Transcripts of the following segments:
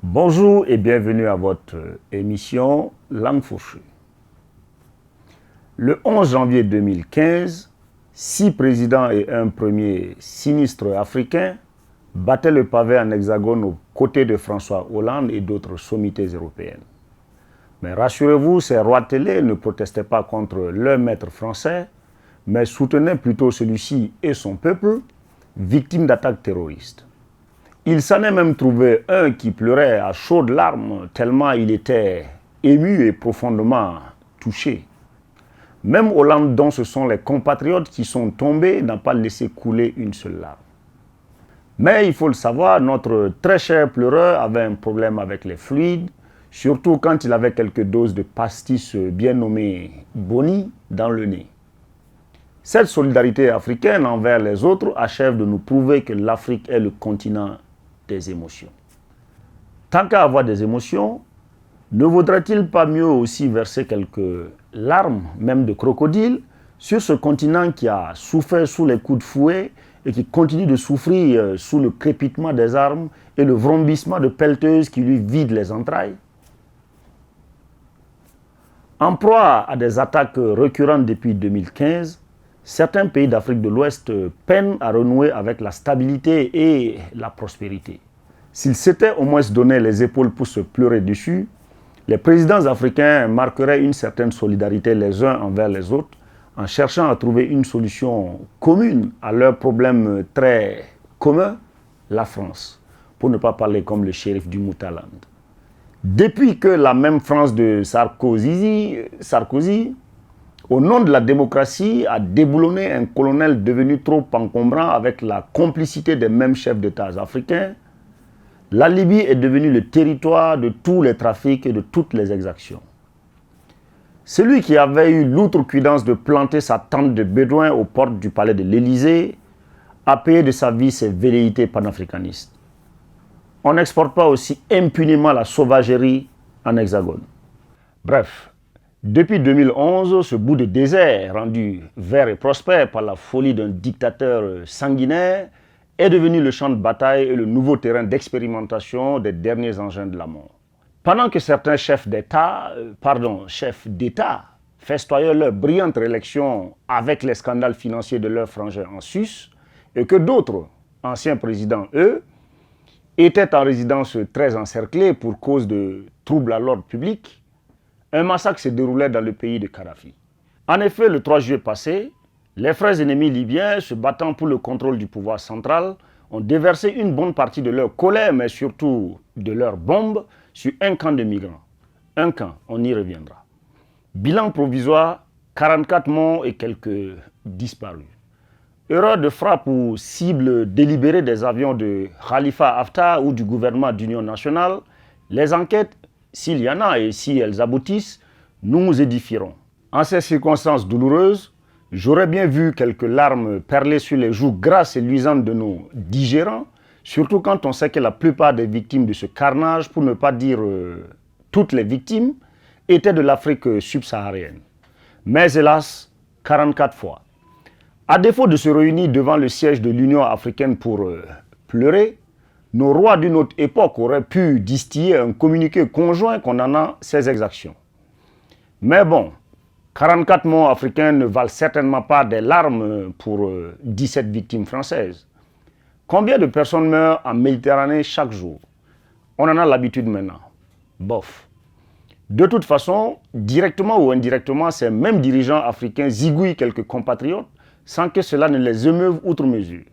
Bonjour et bienvenue à votre émission Langue fourchue. Le 11 janvier 2015, 6 présidents et un premier sinistre africain battaient le pavé en hexagone aux côtés de François Hollande et d'autres sommités européennes. Mais rassurez-vous, ces rois télé ne protestaient pas contre leur maître français, mais soutenaient plutôt celui-ci et son peuple, victimes d'attaques terroristes. Il s'en est même trouvé un qui pleurait à chaudes larmes tellement il était ému et profondément touché. Même Hollande, dont ce sont les compatriotes qui sont tombés, n'a pas laissé couler une seule larme. Mais il faut le savoir, notre très cher pleureur avait un problème avec les fluides, surtout quand il avait quelques doses de pastis bien nommées Boni dans le nez. Cette solidarité africaine envers les autres achève de nous prouver que l'Afrique est le continent des émotions. Tant qu'à avoir des émotions, ne vaudrait-il pas mieux aussi verser quelques larmes, même de crocodile, sur ce continent qui a souffert sous les coups de fouet et qui continue de souffrir sous le crépitement des armes et le vrombissement de pelleteuses qui lui vident les entrailles? En proie à des attaques récurrentes depuis 2015, certains pays d'Afrique de l'Ouest peinent à renouer avec la stabilité et la prospérité. S'ils s'étaient au moins donné les épaules pour se pleurer dessus, les présidents africains marqueraient une certaine solidarité les uns envers les autres en cherchant à trouver une solution commune à leurs problèmes très communs, la France, pour ne pas parler comme le shérif du Moutaland. Depuis que la même France de Sarkozy, au nom de la démocratie, a déboulonné un colonel devenu trop encombrant avec la complicité des mêmes chefs d'État africains, la Libye est devenue le territoire de tous les trafics et de toutes les exactions. Celui qui avait eu l'outrecuidance de planter sa tente de bédouins aux portes du palais de l'Élysée a payé de sa vie ses velléités panafricanistes. On n'exporte pas aussi impunément la sauvagerie en hexagone. Bref, depuis 2011, ce bout de désert, rendu vert et prospère par la folie d'un dictateur sanguinaire, est devenu le champ de bataille et le nouveau terrain d'expérimentation des derniers engins de la mort. Pendant que certains chefs d'État festoyaient leur brillante réélection avec les scandales financiers de leurs frangins en sus, et que d'autres, anciens présidents, eux, étaient en résidence très encerclée pour cause de troubles à l'ordre public, un massacre se déroulait dans le pays de Kadhafi. En effet, le 3 juillet passé, les frères ennemis libyens, se battant pour le contrôle du pouvoir central, ont déversé une bonne partie de leur colère, mais surtout de leurs bombes, sur un camp de migrants. Un camp, on y reviendra. Bilan provisoire, 44 morts et quelques disparus. Erreur de frappe ou cible délibérée des avions de Khalifa Haftar ou du gouvernement d'union nationale, les enquêtes, s'il y en a et si elles aboutissent, nous édifieront. En ces circonstances douloureuses, j'aurais bien vu quelques larmes perler sur les joues grasses et luisantes de nos digérants, surtout quand on sait que la plupart des victimes de ce carnage, pour ne pas dire toutes les victimes, étaient de l'Afrique subsaharienne. Mais hélas, 44 fois. À défaut de se réunir devant le siège de l'Union africaine pour pleurer, nos rois d'une autre époque auraient pu distiller un communiqué conjoint condamnant ces exactions. Mais bon, 44 morts africains ne valent certainement pas des larmes pour 17 victimes françaises. Combien de personnes meurent en Méditerranée chaque jour? On en a l'habitude maintenant. Bof. De toute façon, directement ou indirectement, ces mêmes dirigeants africains zigouillent quelques compatriotes sans que cela ne les émeuve outre mesure.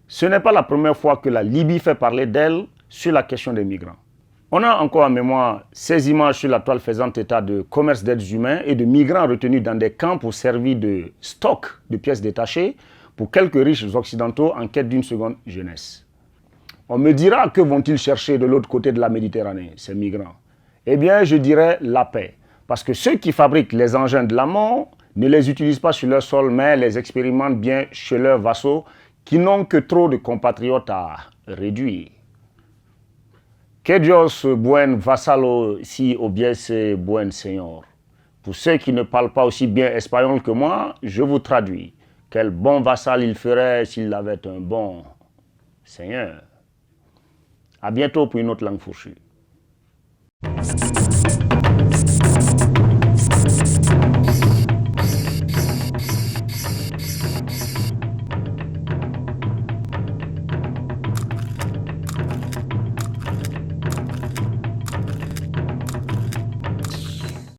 Ce n'est pas la première fois que la Libye fait parler d'elle sur la question des migrants. On a encore en mémoire ces images sur la toile faisant état de commerce d'êtres humains et de migrants retenus dans des camps pour servir de stock de pièces détachées pour quelques riches occidentaux en quête d'une seconde jeunesse. On me dira que vont-ils chercher de l'autre côté de la Méditerranée, ces migrants? Eh bien, je dirais la paix. Parce que ceux qui fabriquent les engins de la mort ne les utilisent pas sur leur sol, mais les expérimentent bien chez leurs vassaux qui n'ont que trop de compatriotes à réduire. Que Dios buen vassalo si obiese buen señor. Pour ceux qui ne parlent pas aussi bien espagnol que moi, je vous traduis. Quel bon vassal il ferait s'il avait un bon seigneur. À bientôt pour une autre langue fourchue.